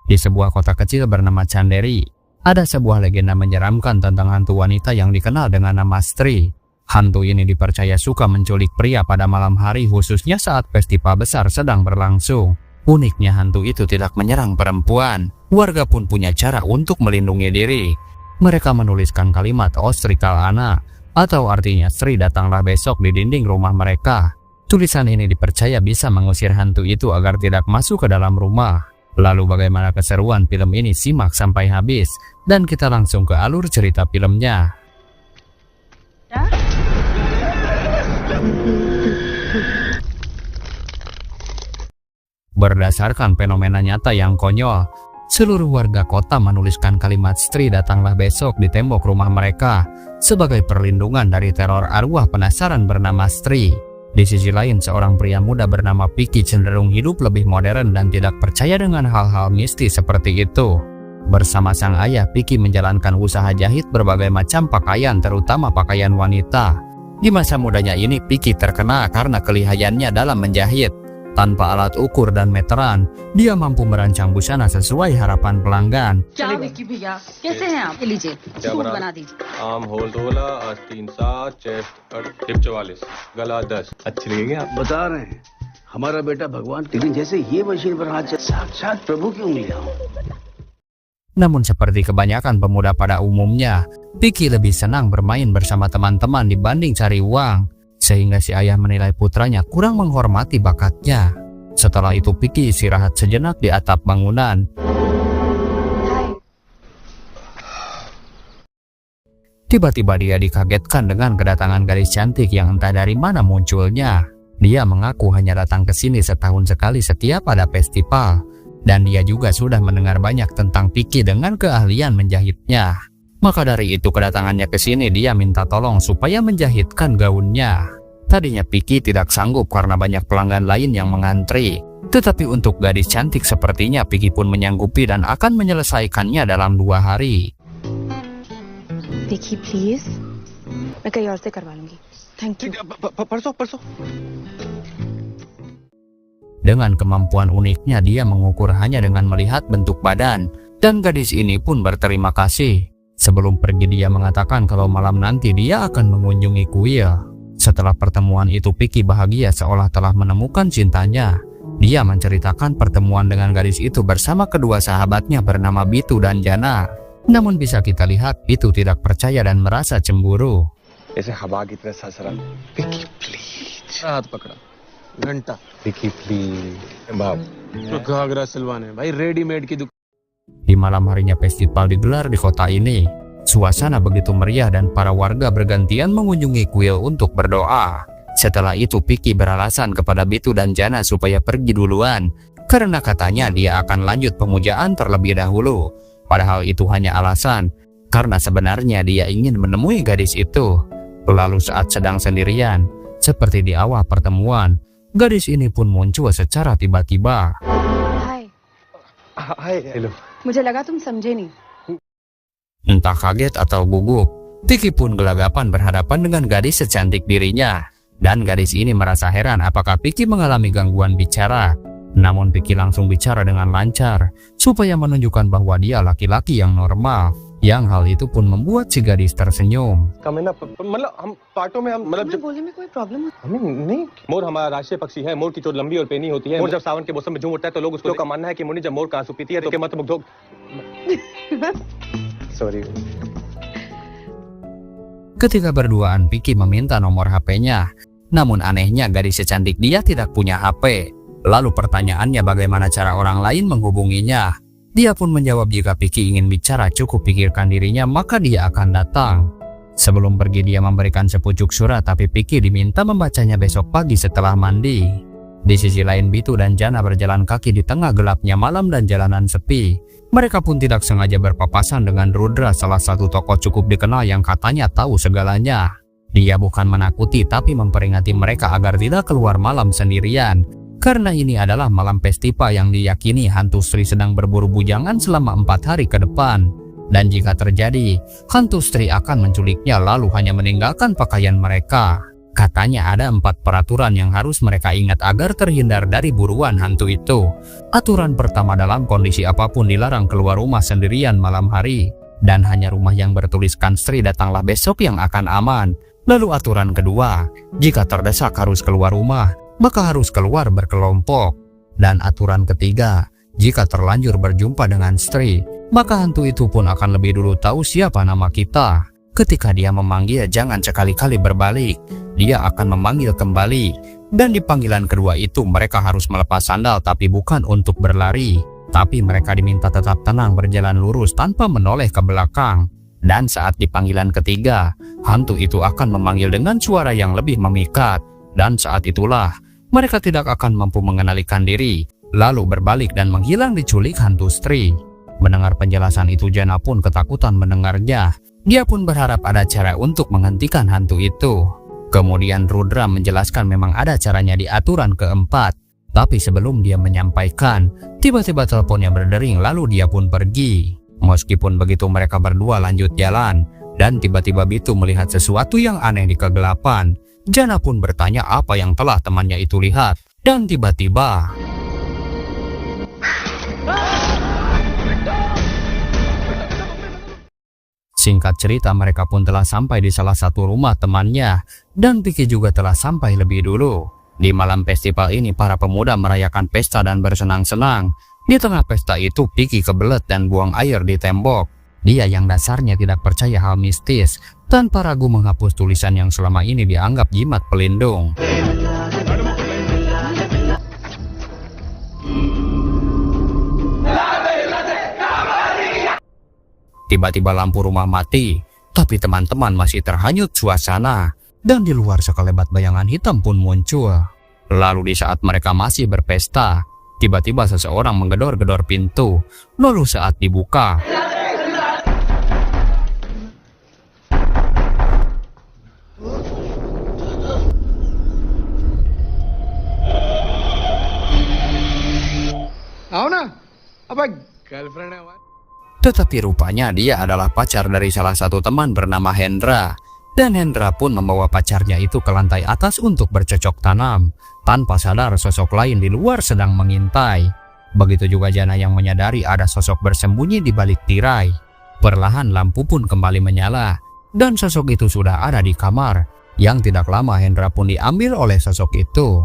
Di sebuah kota kecil bernama Chanderi, ada sebuah legenda menyeramkan tentang hantu wanita yang dikenal dengan nama Stri. Hantu ini dipercaya suka menculik pria pada malam hari, khususnya saat festival besar sedang berlangsung. Uniknya hantu itu tidak menyerang perempuan. Warga pun punya cara untuk melindungi diri. Mereka menuliskan kalimat Ostri Kalana, atau artinya Stri datanglah besok di dinding rumah mereka. Tulisan ini dipercaya bisa mengusir hantu itu agar tidak masuk ke dalam rumah. Lalu bagaimana keseruan film ini? Simak sampai habis dan kita langsung ke alur cerita filmnya. Berdasarkan fenomena nyata yang konyol, seluruh warga kota menuliskan kalimat Stri datanglah besok di tembok rumah mereka sebagai perlindungan dari teror arwah penasaran bernama Stri. Di sisi lain, seorang pria muda bernama Piki cenderung hidup lebih modern dan tidak percaya dengan hal-hal mistis seperti itu. Bersama sang ayah, Piki menjalankan usaha jahit berbagai macam pakaian, terutama pakaian wanita. Di masa mudanya ini, Piki terkenal karena kelihayannya dalam menjahit. Tanpa alat ukur dan meteran, dia mampu merancang busana sesuai harapan pelanggan. Arm hole 16, आस्तीन 7, चेस्ट 44, गला 10। अच्छी लगेगी आप बता रहे हैं। हमारा बेटा भगवान टीवी जैसे ये मशीन पर हाथ साक्षात प्रभु की उंगलियां। Namun seperti kebanyakan pemuda pada umumnya, Piki lebih senang bermain bersama teman-teman dibanding cari uang, sehingga si ayah menilai putranya kurang menghormati bakatnya. Setelah itu Piki istirahat sejenak di atap bangunan. Tiba-tiba dia dikagetkan dengan kedatangan gadis cantik yang entah dari mana munculnya. Dia mengaku hanya datang ke sini setahun sekali setiap ada festival, dan dia juga sudah mendengar banyak tentang Piki dengan keahlian menjahitnya. Maka dari itu kedatangannya ke sini dia minta tolong supaya menjahitkan gaunnya. Tadinya Piki tidak sanggup karena banyak pelanggan lain yang mengantri. Tetapi untuk gadis cantik sepertinya Piki pun menyanggupi dan akan menyelesaikannya dalam 2 hari. Piki, please. मैं कहीं और से करवा लूंगी. Thank you. परसों। Dengan kemampuan uniknya dia mengukur hanya dengan melihat bentuk badan, dan gadis ini pun berterima kasih. Sebelum pergi dia mengatakan kalau malam nanti dia akan mengunjungi kuil. Setelah pertemuan itu Piki bahagia seolah telah menemukan cintanya. Dia menceritakan pertemuan dengan gadis itu bersama kedua sahabatnya bernama Bitu dan Jana. Namun bisa kita lihat Bitu tidak percaya dan merasa cemburu. ऐसे हवा की तरह ससरा। पिकी प्लीज। हाथ पकड़ा। घंटा। पिकी प्लीज। बाप। तो घाघरा सिलवाने भाई रेडीमेड की दुकान। Di malam harinya festival digelar di kota ini. Suasana begitu meriah dan para warga bergantian mengunjungi kuil untuk berdoa. Setelah itu Piki beralasan kepada Bitu dan Jana supaya pergi duluan, karena katanya dia akan lanjut pemujaan terlebih dahulu. Padahal itu hanya alasan, karena sebenarnya dia ingin menemui gadis itu. Lalu saat sedang sendirian, seperti di awal pertemuan, gadis ini pun muncul secara tiba-tiba. Hai. Hi hello. मुझे लगा तुम समझे नहीं. Entah kaget atau gugup, Piki pun gelagapan berhadapan dengan gadis secantik dirinya. Dan gadis ini merasa heran apakah Piki mengalami gangguan bicara. Namun Piki langsung bicara dengan lancar, supaya menunjukkan bahwa dia laki-laki yang normal. Yang hal itu pun membuat si gadis tersenyum. मतलब हम पार्टों में हम मतलब जब बोलने में कोई प्रॉब्लम है? हमें नहीं मोर हमारा राष्ट्रीय पक्षी है। मोर की चोट लंबी और पेनी होती है। मोर जब सावन के मौसम में झूम उठता है तो लोग उसको का मानना है कि मुन्नी जब मोर का आंसू पीती है तो के मत मुग्ध sorry. Ketika berduaan Piki meminta nomor HP-nya. Namun anehnya gadis secantik dia tidak punya HP. Lalu pertanyaannya bagaimana cara orang lain menghubunginya. Dia pun menjawab jika Piki ingin bicara cukup pikirkan dirinya maka dia akan datang. Sebelum pergi dia memberikan sepucuk surat tapi Piki diminta membacanya besok pagi setelah mandi. Di sisi lain Bitu dan Jana berjalan kaki di tengah gelapnya malam dan jalanan sepi. Mereka pun tidak sengaja berpapasan dengan Rudra, salah satu tokoh cukup dikenal yang katanya tahu segalanya. Dia bukan menakuti tapi memperingati mereka agar tidak keluar malam sendirian. Karena ini adalah malam festival yang diyakini hantu Stri sedang berburu bujangan selama 4 hari ke depan. Dan jika terjadi, hantu Stri akan menculiknya lalu hanya meninggalkan pakaian mereka. Katanya ada 4 peraturan yang harus mereka ingat agar terhindar dari buruan hantu itu. Aturan pertama, dalam kondisi apapun dilarang keluar rumah sendirian malam hari. Dan hanya rumah yang bertuliskan Stri datanglah besok yang akan aman. Lalu aturan kedua, jika terdesak harus keluar rumah, maka harus keluar berkelompok. Dan aturan ketiga, jika terlanjur berjumpa dengan Stri, maka hantu itu pun akan lebih dulu tahu siapa nama kita. Ketika dia memanggil, jangan sekali-kali berbalik. Dia akan memanggil kembali. Dan di panggilan kedua itu mereka harus melepas sandal, tapi bukan untuk berlari. Tapi mereka diminta tetap tenang berjalan lurus tanpa menoleh ke belakang. Dan saat di panggilan ketiga, hantu itu akan memanggil dengan suara yang lebih memikat. Dan saat itulah, mereka tidak akan mampu mengenalikan diri, lalu berbalik dan menghilang diculik hantu Stri. Mendengar penjelasan itu, Jana pun ketakutan mendengarnya. Dia pun berharap ada cara untuk menghentikan hantu itu. Kemudian Rudra menjelaskan memang ada caranya di aturan keempat. Tapi sebelum dia menyampaikan, tiba-tiba teleponnya berdering lalu dia pun pergi. Meskipun begitu mereka berdua lanjut jalan. Dan tiba-tiba Bitu melihat sesuatu yang aneh di kegelapan. Jana pun bertanya apa yang telah temannya itu lihat. Dan tiba-tiba singkat cerita, mereka pun telah sampai di salah satu rumah temannya, dan Piki juga telah sampai lebih dulu. Di malam festival ini, para pemuda merayakan pesta dan bersenang-senang. Di tengah pesta itu, Piki kebelet dan buang air di tembok. Dia yang dasarnya tidak percaya hal mistis, tanpa ragu menghapus tulisan yang selama ini dianggap jimat pelindung. Tiba-tiba lampu rumah mati, tapi teman-teman masih terhanyut suasana, dan di luar sekelebat bayangan hitam pun muncul. Lalu di saat mereka masih berpesta, tiba-tiba seseorang menggedor-gedor pintu, lalu saat dibuka, आओ ना अब गर्लफ्रेंड है हमारी। tetapi rupanya dia adalah pacar dari salah satu teman bernama Hendra. Dan Hendra pun membawa pacarnya itu ke lantai atas untuk bercocok tanam. Tanpa sadar sosok lain di luar sedang mengintai. Begitu juga Jana yang menyadari ada sosok bersembunyi di balik tirai. Perlahan lampu pun kembali menyala. Dan sosok itu sudah ada di kamar. Yang tidak lama Hendra pun diambil oleh sosok itu.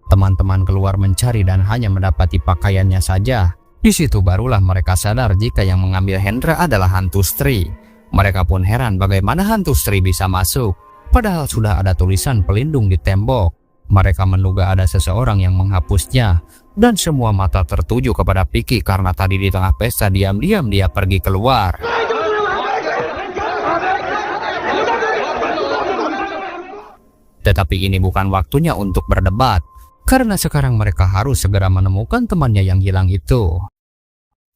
Teman-teman keluar mencari dan hanya mendapati pakaiannya saja. Di situ barulah mereka sadar jika yang mengambil Hendra adalah hantu Stri. Mereka pun heran bagaimana hantu Stri bisa masuk, padahal sudah ada tulisan pelindung di tembok. Mereka menduga ada seseorang yang menghapusnya, dan semua mata tertuju kepada Piki karena tadi di tengah pesta diam-diam dia pergi keluar. Tetapi ini bukan waktunya untuk berdebat, karena sekarang mereka harus segera menemukan temannya yang hilang itu.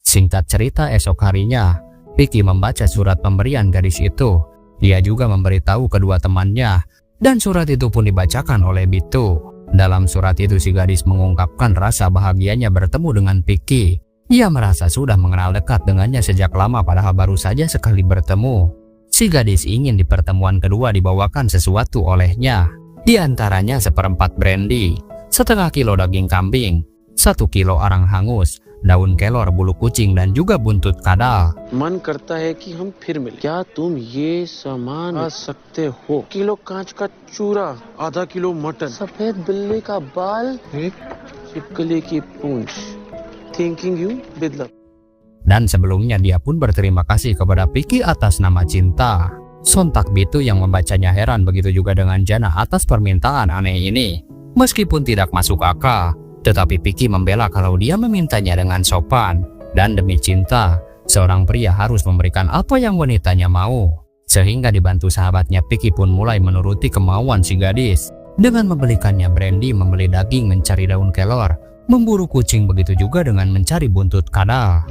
Singkat cerita, esok harinya, Piki membaca surat pemberian gadis itu. Dia juga memberitahu kedua temannya, dan surat itu pun dibacakan oleh Bitu. Dalam surat itu si gadis mengungkapkan rasa bahagianya bertemu dengan Piki. Ia merasa sudah mengenal dekat dengannya sejak lama padahal baru saja sekali bertemu. Si gadis ingin di pertemuan kedua dibawakan sesuatu olehnya. Di antaranya 1/4 brandy, 1/2 kilo daging kambing, 1 kilo arang hangus, daun kelor, bulu kucing, dan juga buntut kadal. मन करता है कि हम फिर मिलें। क्या तुम ये सामान आ सकते हो? किलो कांच का चूरा, आधा किलो मटन, सफेद बिल्ली का बाल, एक छिपकली की पूंछ। Thanking you, Bidla. Dan sebelumnya dia pun berterima kasih kepada Piki atas nama cinta. Sontak Bitu yang membacanya heran, begitu juga dengan Jana atas permintaan aneh ini. Meskipun tidak masuk akal, tetapi Piki membela kalau dia memintanya dengan sopan. Dan demi cinta, seorang pria harus memberikan apa yang wanitanya mau. Sehingga dibantu sahabatnya, Piki pun mulai menuruti kemauan si gadis. Dengan membelikannya brandy, membeli daging, mencari daun kelor, memburu kucing, begitu juga dengan mencari buntut kadal.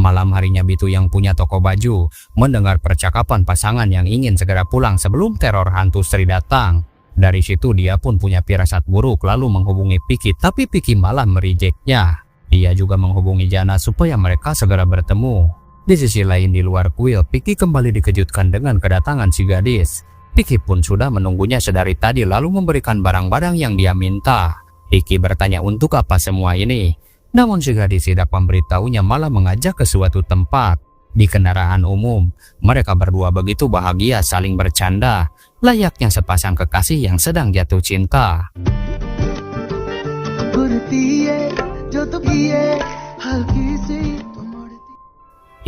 Malam harinya Bitu yang punya toko baju mendengar percakapan pasangan yang ingin segera pulang sebelum teror hantu Sri datang. Dari situ dia pun punya firasat buruk lalu menghubungi Piki, tapi Piki malah merejeknya. Dia juga menghubungi Jana supaya mereka segera bertemu. Di sisi lain di luar kuil, Piki kembali dikejutkan dengan kedatangan si gadis. Piki pun sudah menunggunya sedari tadi lalu memberikan barang-barang yang dia minta. Piki bertanya untuk apa semua ini. Namun si gadis tidak memberitahunya, malah mengajak ke suatu tempat. Di kendaraan umum, mereka berdua begitu bahagia saling bercanda, layaknya sepasang kekasih yang sedang jatuh cinta.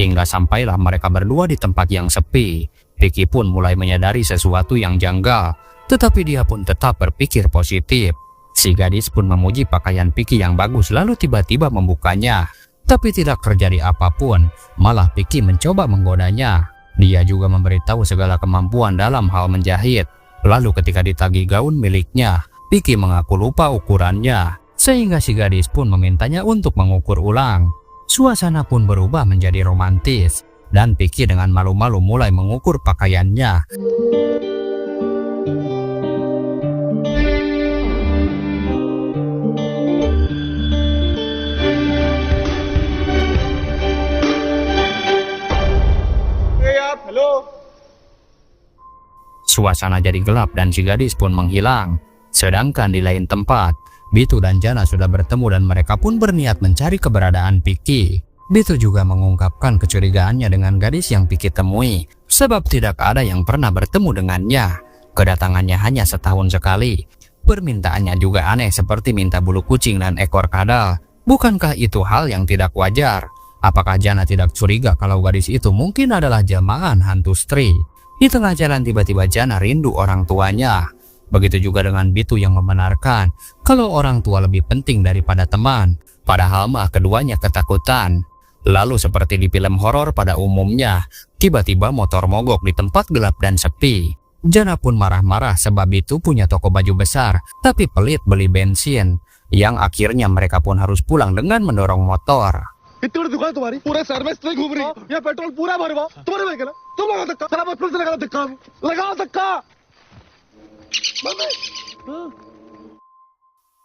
Hingga sampailah mereka berdua di tempat yang sepi. Piki pun mulai menyadari sesuatu yang janggal, tetapi dia pun tetap berpikir positif. Si gadis pun memuji pakaian Piki yang bagus lalu tiba-tiba membukanya. Tapi tidak terjadi apapun, malah Piki mencoba menggodanya. Dia juga memberitahu segala kemampuan dalam hal menjahit. Lalu ketika ditagih gaun miliknya, Piki mengaku lupa ukurannya. Sehingga si gadis pun memintanya untuk mengukur ulang. Suasana pun berubah menjadi romantis. Dan Piki dengan malu-malu mulai mengukur pakaiannya. Suasana jadi gelap dan si gadis pun menghilang. Sedangkan di lain tempat, Bitu dan Jana sudah bertemu dan mereka pun berniat mencari keberadaan Piki. Bitu juga mengungkapkan kecurigaannya dengan gadis yang Piki temui, sebab tidak ada yang pernah bertemu dengannya. Kedatangannya hanya setahun sekali. Permintaannya juga aneh seperti minta bulu kucing dan ekor kadal. Bukankah itu hal yang tidak wajar? Apakah Jana tidak curiga kalau gadis itu mungkin adalah jelmaan hantu Sri? Di tengah jalan tiba-tiba Jana rindu orang tuanya. Begitu juga dengan Bitu yang membenarkan kalau orang tua lebih penting daripada teman. Padahal mah keduanya ketakutan. Lalu seperti di film horor pada umumnya, tiba-tiba motor mogok di tempat gelap dan sepi. Jana pun marah-marah sebab Bitu punya toko baju besar, tapi pelit beli bensin. Yang akhirnya mereka pun harus pulang dengan mendorong motor. इतनी बड़ी दुकान तुम्हारी पूरे शहर में इसलिए घूम रही ये पेट्रोल पूरा भरवा तुम्हारे में ना तुम लगाओ धक्का सारा बचपन से लगाओ धक्का लगाओ धक्का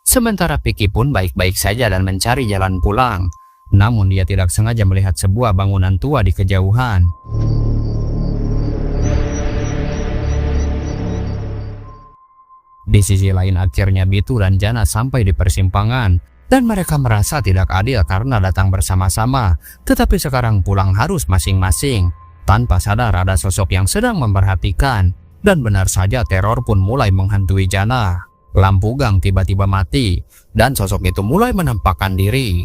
Sementara Piki pun baik-baik saja dan mencari jalan pulang. Namun dia tidak sengaja melihat sebuah bangunan tua di kejauhan. Di sisi lain akhirnya Bitu dan Jana sampai di persimpangan. Dan mereka merasa tidak adil karena datang bersama-sama, tetapi sekarang pulang harus masing-masing. Tanpa sadar ada sosok yang sedang memperhatikan, dan benar saja teror pun mulai menghantui Jana. Lampu gang tiba-tiba mati, dan sosok itu mulai menampakkan diri.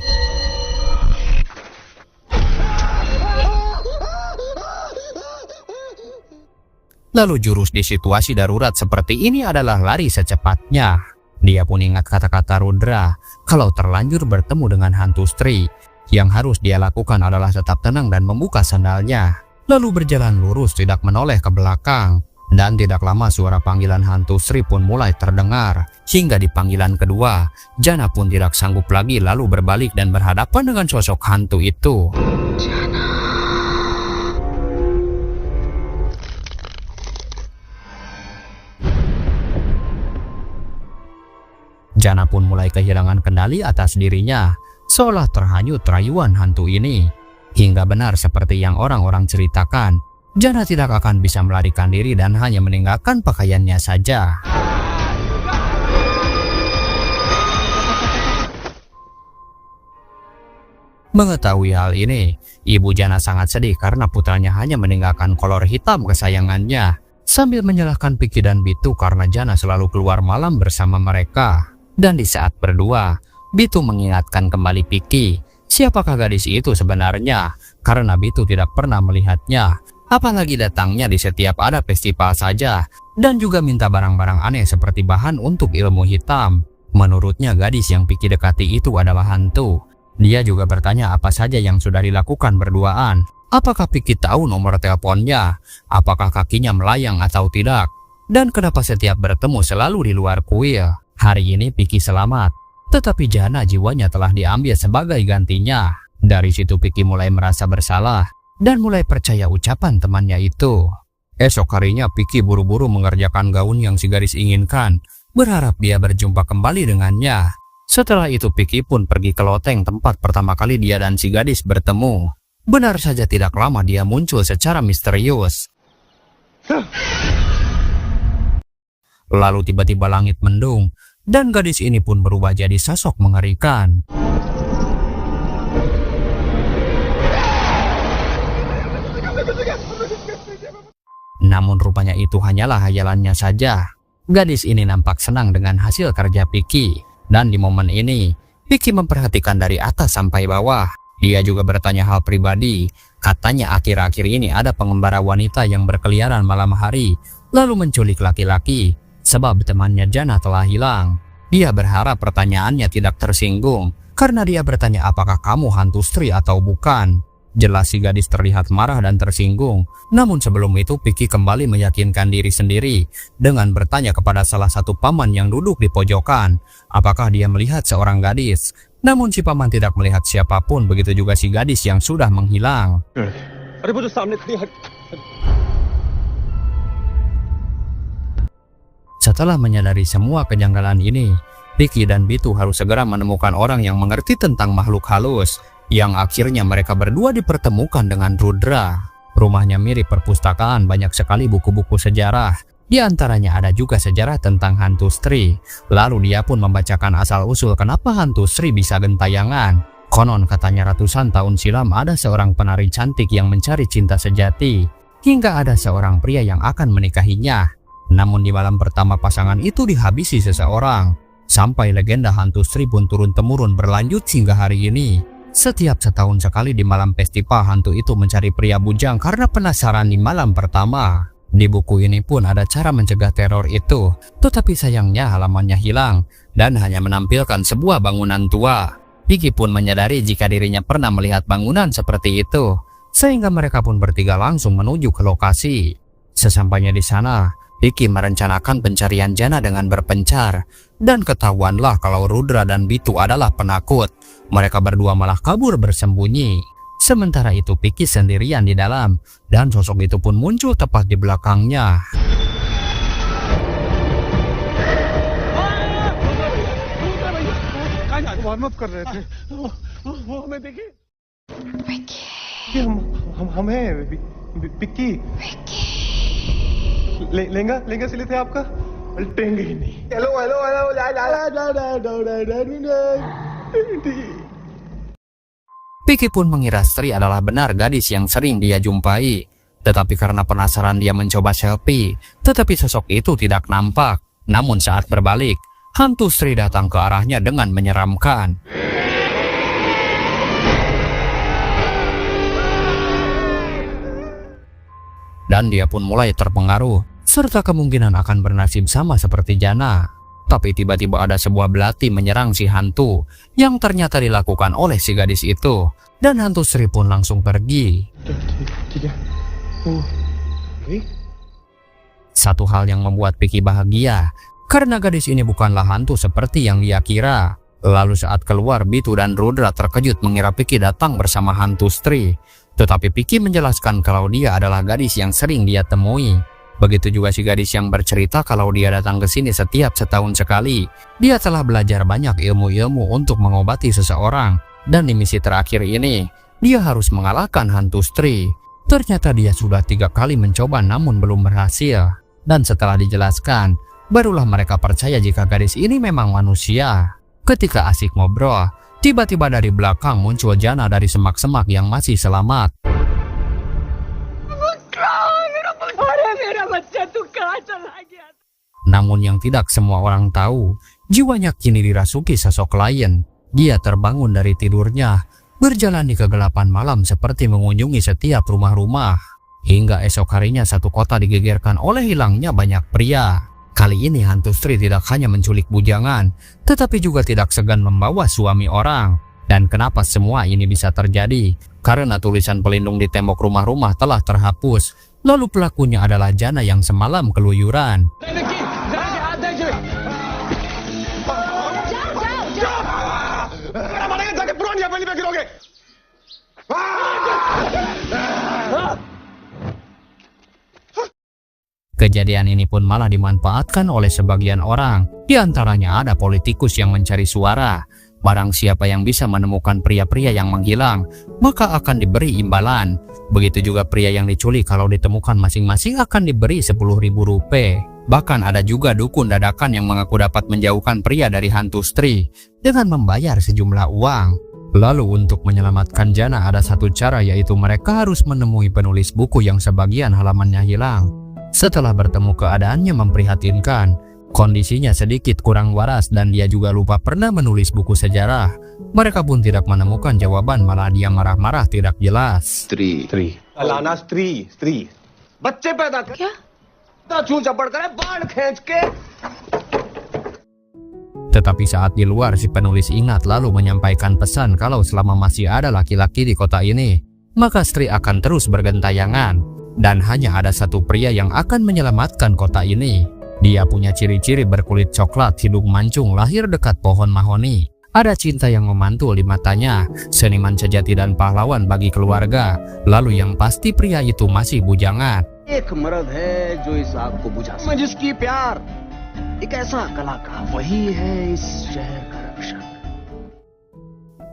Lalu jurus di situasi darurat seperti ini adalah lari secepatnya. Dia pun ingat kata-kata Rudra, kalau terlanjur bertemu dengan hantu Sri, yang harus dia lakukan adalah tetap tenang dan membuka sandalnya. Lalu berjalan lurus tidak menoleh ke belakang. Dan tidak lama suara panggilan hantu Sri pun mulai terdengar. Hingga di panggilan kedua, Jana pun tidak sanggup lagi lalu berbalik dan berhadapan dengan sosok hantu itu. Jana pun mulai kehilangan kendali atas dirinya, seolah terhanyut rayuan hantu ini. Hingga benar seperti yang orang-orang ceritakan, Jana tidak akan bisa melarikan diri dan hanya meninggalkan pakaiannya saja. Mengetahui hal ini, Ibu Jana sangat sedih karena putranya hanya meninggalkan kolor hitam kesayangannya, sambil menyalahkan Piki dan Bitu karena Jana selalu keluar malam bersama mereka. Dan di saat berdua, Bitu mengingatkan kembali Piki, siapakah gadis itu sebenarnya, karena Bitu tidak pernah melihatnya, apalagi datangnya di setiap ada festival saja, dan juga minta barang-barang aneh seperti bahan untuk ilmu hitam. Menurutnya gadis yang Piki dekati itu adalah hantu. Dia juga bertanya apa saja yang sudah dilakukan berduaan, apakah Piki tahu nomor teleponnya, apakah kakinya melayang atau tidak, dan kenapa setiap bertemu selalu di luar kuil. Hari ini Piki selamat, tetapi Jana jiwanya telah diambil sebagai gantinya. Dari situ Vicky mulai merasa bersalah dan mulai percaya ucapan temannya itu. Esok harinya Vicky buru-buru mengerjakan gaun yang si gadis inginkan, berharap dia berjumpa kembali dengannya. Setelah itu Vicky pun pergi ke loteng tempat pertama kali dia dan si gadis bertemu. Benar saja tidak lama dia muncul secara misterius. Lalu tiba-tiba langit mendung dan gadis ini pun berubah jadi sosok mengerikan. Namun rupanya itu hanyalah hayalannya saja. Gadis ini nampak senang dengan hasil kerja Vicky. Dan di momen ini, Vicky memperhatikan dari atas sampai bawah. Dia juga bertanya hal pribadi. Katanya akhir-akhir ini ada pengembara wanita yang berkeliaran malam hari, lalu menculik laki-laki, sebab temannya Jana telah hilang. Dia berharap pertanyaannya tidak tersinggung, karena dia bertanya apakah kamu hantu Sri atau bukan. Jelas si gadis terlihat marah dan tersinggung. Namun sebelum itu Vicky kembali meyakinkan diri sendiri dengan bertanya kepada salah satu paman yang duduk di pojokan, apakah dia melihat seorang gadis. Namun si paman tidak melihat siapapun, begitu juga si gadis yang sudah menghilang. Setelah menyadari semua kejanggalan ini, Vicky dan Bitu harus segera menemukan orang yang mengerti tentang makhluk halus, yang akhirnya mereka berdua dipertemukan dengan Rudra. Rumahnya mirip perpustakaan, banyak sekali buku-buku sejarah. Di antaranya ada juga sejarah tentang hantu Sri. Lalu dia pun membacakan asal-usul kenapa hantu Sri bisa gentayangan. Konon katanya ratusan tahun silam ada seorang penari cantik yang mencari cinta sejati, hingga ada seorang pria yang akan menikahinya. Namun di malam pertama pasangan itu dihabisi seseorang. Sampai legenda hantu Sri pun turun-temurun berlanjut hingga hari ini. Setiap setahun sekali di malam festival, hantu itu mencari pria bujang karena penasaran di malam pertama. Di buku ini pun ada cara mencegah teror itu, tetapi sayangnya halamannya hilang dan hanya menampilkan sebuah bangunan tua. Vicky pun menyadari jika dirinya pernah melihat bangunan seperti itu, sehingga mereka pun bertiga langsung menuju ke lokasi. Sesampainya di sana, Vicky merencanakan pencarian Jana dengan berpencar, dan ketahuanlah kalau Rudra dan Bitu adalah penakut. Mereka berdua malah kabur bersembunyi. Sementara itu Vicky sendirian di dalam, dan sosok itu pun muncul tepat di belakangnya. Warm up कर रहे थे वो हमें देखिए हमें पिक्की लहंगा लहंगा सिले थे आपका पलटेंगे ही नहीं hello hello hello Vicky pun mengira Sri adalah benar gadis yang sering dia jumpai. Tetapi karena penasaran dia mencoba selfie, tetapi sosok itu tidak nampak. Namun saat berbalik, hantu Sri datang ke arahnya dengan menyeramkan. Dan dia pun mulai terpengaruh, serta kemungkinan akan bernasib sama seperti Jana. Tapi tiba-tiba ada sebuah belati menyerang si hantu, yang ternyata dilakukan oleh si gadis itu. Dan hantu Sri pun langsung pergi. Satu hal yang membuat Vicky bahagia, karena gadis ini bukanlah hantu seperti yang dia kira. Lalu saat keluar, Bitu dan Rudra terkejut mengira Vicky datang bersama hantu Sri. Tetapi Vicky menjelaskan kalau dia adalah gadis yang sering dia temui. Begitu juga si gadis yang bercerita kalau dia datang ke sini setiap setahun sekali. Dia telah belajar banyak ilmu-ilmu untuk mengobati seseorang. Dan di misi terakhir ini, dia harus mengalahkan hantu Sri. Ternyata dia sudah 3 kali mencoba namun belum berhasil. Dan setelah dijelaskan, barulah mereka percaya jika gadis ini memang manusia. Ketika asik ngobrol, tiba-tiba dari belakang muncul Jana dari semak-semak yang masih selamat. Namun yang tidak semua orang tahu, jiwanya kini dirasuki sosok lain. Dia terbangun dari tidurnya, berjalan di kegelapan malam seperti mengunjungi setiap rumah-rumah. Hingga esok harinya satu kota digegerkan oleh hilangnya banyak pria. Kali ini hantu Sri tidak hanya menculik bujangan, tetapi juga tidak segan membawa suami orang. Dan kenapa semua ini bisa terjadi? Karena tulisan pelindung di tembok rumah-rumah telah terhapus. Lalu pelakunya adalah Jana yang semalam keluyuran. Kejadian ini pun malah dimanfaatkan oleh sebagian orang. Di antaranya ada politikus yang mencari suara. Barang siapa yang bisa menemukan pria-pria yang menghilang, maka akan diberi imbalan. Begitu juga pria yang diculik, kalau ditemukan masing-masing akan diberi 10.000 rupiah. Bahkan ada juga dukun dadakan yang mengaku dapat menjauhkan pria dari hantu istri dengan membayar sejumlah uang. Lalu untuk menyelamatkan jana ada satu cara, yaitu mereka harus menemui penulis buku yang sebagian halamannya hilang. Setelah bertemu keadaannya memprihatinkan, kondisinya sedikit kurang waras dan dia juga lupa pernah menulis buku sejarah. Mereka pun tidak menemukan jawaban, malah dia marah-marah tidak jelas. स्त्री लाना स्त्री बच्चे पैदा कर क्या? छू चपड़ करे बाल खींच के Tetapi saat di luar, si penulis ingat lalu menyampaikan pesan kalau selama masih ada laki-laki di kota ini, maka istri akan terus bergentayangan. Dan hanya ada satu pria yang akan menyelamatkan kota ini. Dia punya ciri-ciri berkulit coklat, hidung mancung, lahir dekat pohon mahoni. Ada cinta yang memantul di matanya, seniman sejati dan pahlawan bagi keluarga. Lalu yang pasti pria itu masih bujangan. एक मर्द है जो इस आग को बुझा सकता है। जिसकी प्यार एक ऐसा कलाकार, वही है इस शहर का रक्षक।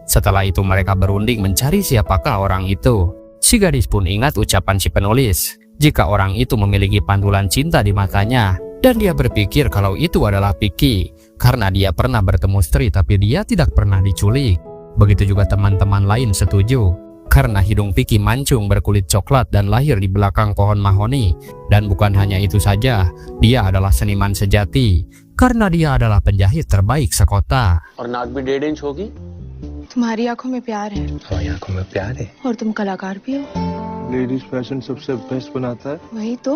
Setelah itu mereka berunding mencari siapakah orang itu. Si gadis pun ingat ucapan si penulis, jika orang itu memiliki pantulan cinta di matanya, dan dia berpikir kalau itu adalah Piki, karena dia pernah bertemu istri tapi dia tidak pernah diculik. Begitu juga teman-teman lain setuju, karena hidung Piki mancung berkulit coklat dan lahir di belakang pohon mahoni. Dan bukan hanya itu saja, dia adalah seniman sejati, karena dia adalah penjahit terbaik sekota. और नाक भी 1.5 इंच होगी। तुम्हारी आंखों में प्यार है हमारी आंखों में प्यार है। और तुम कलाकार भी हो। लेडीज फैशन सबसे बेस्ट बनाता है। वही तो।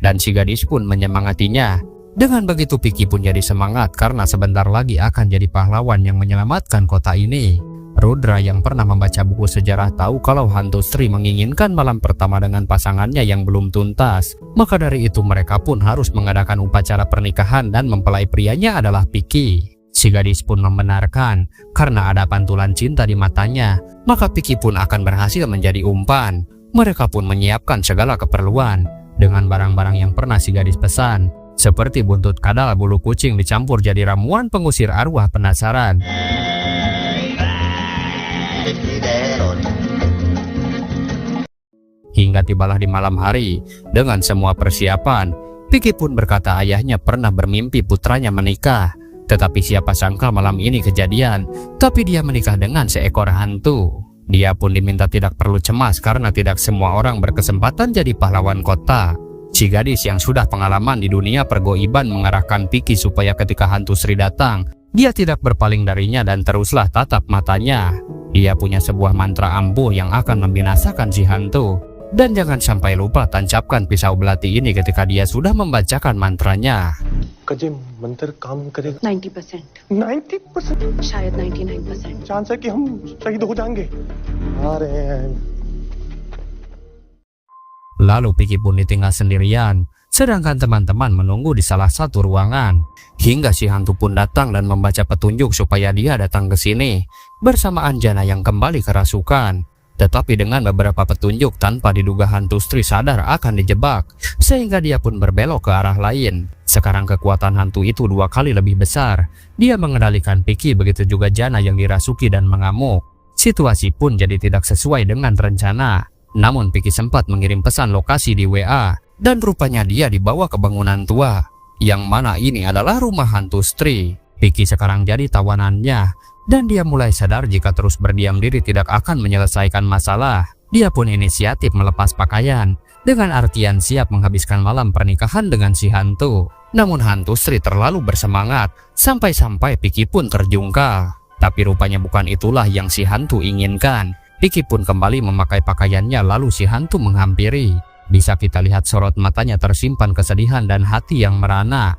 Dan si gadis pun menyemangatinya. Dengan begitu Piki pun jadi semangat karena sebentar lagi akan jadi pahlawan yang menyelamatkan kota ini. Rudra yang pernah membaca buku sejarah tahu kalau hantu Sri menginginkan malam pertama dengan pasangannya yang belum tuntas. Maka dari itu mereka pun harus mengadakan upacara pernikahan dan mempelai prianya adalah Piki. Si gadis pun membenarkan karena ada pantulan cinta di matanya, maka Piki pun akan berhasil menjadi umpan. Mereka pun menyiapkan segala keperluan dengan barang-barang yang pernah si gadis pesan, seperti buntut kadal bulu kucing dicampur jadi ramuan pengusir arwah penasaran. Hingga tibalah di malam hari, dengan semua persiapan, Piki pun berkata ayahnya pernah bermimpi putranya menikah. Tetapi siapa sangka malam ini kejadian, tapi dia menikah dengan seekor hantu. Dia pun diminta tidak perlu cemas karena tidak semua orang berkesempatan jadi pahlawan kota. Si gadis yang sudah pengalaman di dunia pergoiban mengarahkan Piki supaya ketika hantu Sri datang, dia tidak berpaling darinya dan teruslah tatap matanya. Dia punya sebuah mantra ampuh yang akan membinasakan si hantu. Dan jangan sampai lupa tancapkan pisau belati ini ketika dia sudah membacakan mantranya. कजे मंत्र काम करेगा 90%। 90%। शायद 99%। चांस है कि हम शहीद हो जाएंगे। आ रहे हैं। Lalu Piki pun ditinggal sendirian, sedangkan teman-teman menunggu di salah satu ruangan. Hingga si hantu pun datang dan membaca petunjuk supaya dia datang ke sini bersama Anjana yang kembali kerasukan. Tetapi dengan beberapa petunjuk tanpa diduga hantu Sri sadar akan dijebak, sehingga dia pun berbelok ke arah lain. Sekarang kekuatan hantu itu 2 kali lebih besar. Dia mengendalikan Piki, begitu juga Jana yang dirasuki dan mengamuk. Situasi pun jadi tidak sesuai dengan rencana. Namun Piki sempat mengirim pesan lokasi di WA, dan rupanya dia dibawa ke bangunan tua, yang mana ini adalah rumah hantu Sri. Piki sekarang jadi tawanannya, dan dia mulai sadar jika terus berdiam diri tidak akan menyelesaikan masalah. Dia pun inisiatif melepas pakaian, dengan artian siap menghabiskan malam pernikahan dengan si hantu. Namun hantu Sri terlalu bersemangat, sampai-sampai Piki pun terjungkal. Tapi rupanya bukan itulah yang si hantu inginkan. Piki pun kembali memakai pakaiannya lalu si hantu menghampiri. Bisa kita lihat sorot matanya tersimpan kesedihan dan hati yang merana.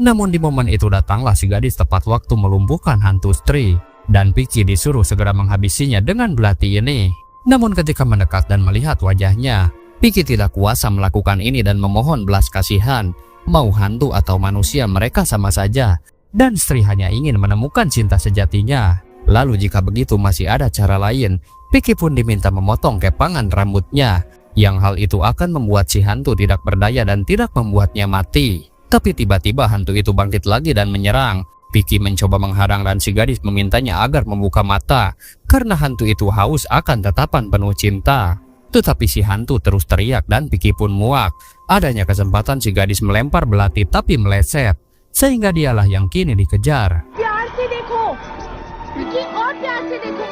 Namun di momen itu datanglah si gadis tepat waktu melumpuhkan hantu Sri, dan Piki disuruh segera menghabisinya dengan belati ini. Namun ketika mendekat dan melihat wajahnya, Vicky tidak kuasa melakukan ini dan memohon belas kasihan. Mau hantu atau manusia mereka sama saja. Dan Sri hanya ingin menemukan cinta sejatinya. Lalu jika begitu masih ada cara lain, Vicky pun diminta memotong kepangan rambutnya. Yang hal itu akan membuat si hantu tidak berdaya dan tidak membuatnya mati. Tapi tiba-tiba hantu itu bangkit lagi dan menyerang. Vicky mencoba menghadang dan si gadis memintanya agar membuka mata. Karena hantu itu haus akan tatapan penuh cinta. Tetapi si hantu terus teriak dan Vicky pun muak. Adanya kesempatan si gadis melempar belati tapi meleset. Sehingga dialah yang kini dikejar. प्यार से देखो विकी और प्यार से देखो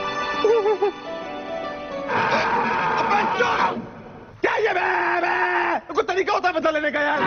क्या ये बे कोई तरीका होता है बदला लेने का यार।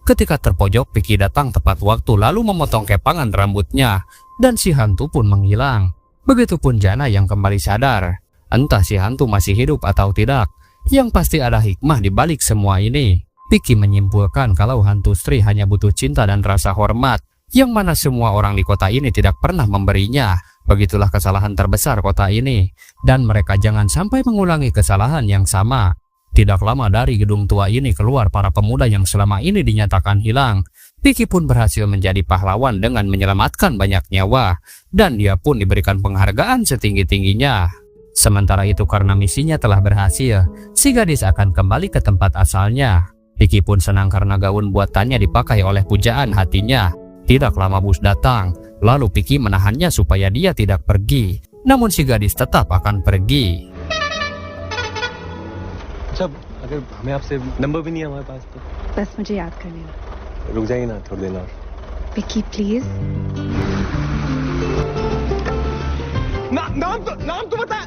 Ketika terpojok, Vicky datang tepat waktu lalu memotong kepangan rambutnya. Dan si hantu pun menghilang. Begitupun Jana yang kembali sadar. Entah si hantu masih hidup atau tidak. Yang pasti ada hikmah di balik semua ini. Vicky menyimpulkan kalau hantu Sri hanya butuh cinta dan rasa hormat. Yang mana semua orang di kota ini tidak pernah memberinya. Begitulah kesalahan terbesar kota ini. Dan mereka jangan sampai mengulangi kesalahan yang sama. Tidak lama dari gedung tua ini keluar para pemuda yang selama ini dinyatakan hilang. Vicky pun berhasil menjadi pahlawan dengan menyelamatkan banyak nyawa. Dan dia pun diberikan penghargaan setinggi-tingginya. Sementara itu karena misinya telah berhasil, si gadis akan kembali ke tempat asalnya. Vicky pun senang karena gaun buatannya dipakai oleh pujaan hatinya. Tidak lama bus datang, lalu Vicky menahannya supaya dia tidak pergi. Namun si gadis tetap akan pergi. अच्छा अगर हमें आपसे नंबर भी नहीं है हमारे पास तो बस मुझे याद कर लेना रुक जाइए ना थोड़ी देर और। विकी प्लीज नाम तो बता।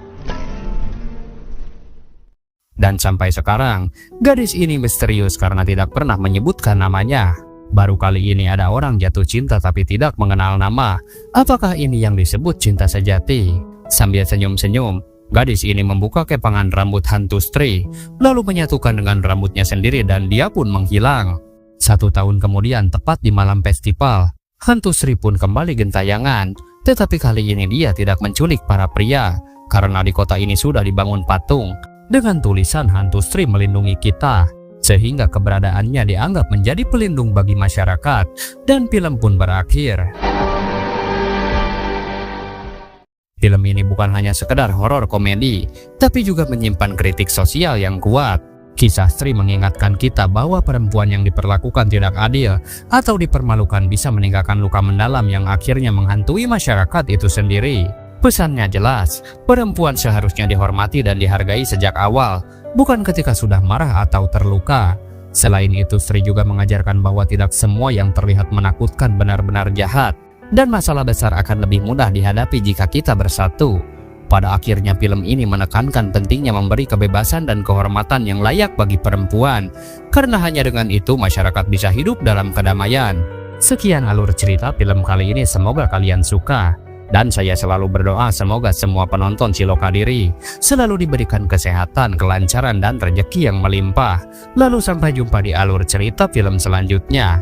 Dan sampai sekarang, gadis ini misterius karena tidak pernah menyebutkan namanya. Baru kali ini ada orang jatuh cinta tapi tidak mengenal nama. Apakah ini yang disebut cinta sejati? Sambil senyum-senyum, gadis ini membuka kepangan rambut hantu Sri, lalu menyatukan dengan rambutnya sendiri dan dia pun menghilang. 1 tahun kemudian, tepat di malam festival, hantu Sri pun kembali gentayangan. Tetapi kali ini dia tidak menculik para pria, karena di kota ini sudah dibangun patung dengan tulisan hantu Sri melindungi kita, sehingga keberadaannya dianggap menjadi pelindung bagi masyarakat, dan film pun berakhir. Film ini bukan hanya sekedar horor komedi, tapi juga menyimpan kritik sosial yang kuat. Kisah Sri mengingatkan kita bahwa perempuan yang diperlakukan tidak adil atau dipermalukan bisa meninggalkan luka mendalam yang akhirnya menghantui masyarakat itu sendiri. Pesannya jelas, perempuan seharusnya dihormati dan dihargai sejak awal, bukan ketika sudah marah atau terluka. Selain itu, Sri juga mengajarkan bahwa tidak semua yang terlihat menakutkan benar-benar jahat, dan masalah besar akan lebih mudah dihadapi jika kita bersatu. Pada akhirnya film ini menekankan pentingnya memberi kebebasan dan kehormatan yang layak bagi perempuan, karena hanya dengan itu masyarakat bisa hidup dalam kedamaian. Sekian alur cerita film kali ini, semoga kalian suka. Dan saya selalu berdoa semoga semua penonton Cilokadiri selalu diberikan kesehatan, kelancaran, dan rezeki yang melimpah. Lalu sampai jumpa di alur cerita film selanjutnya.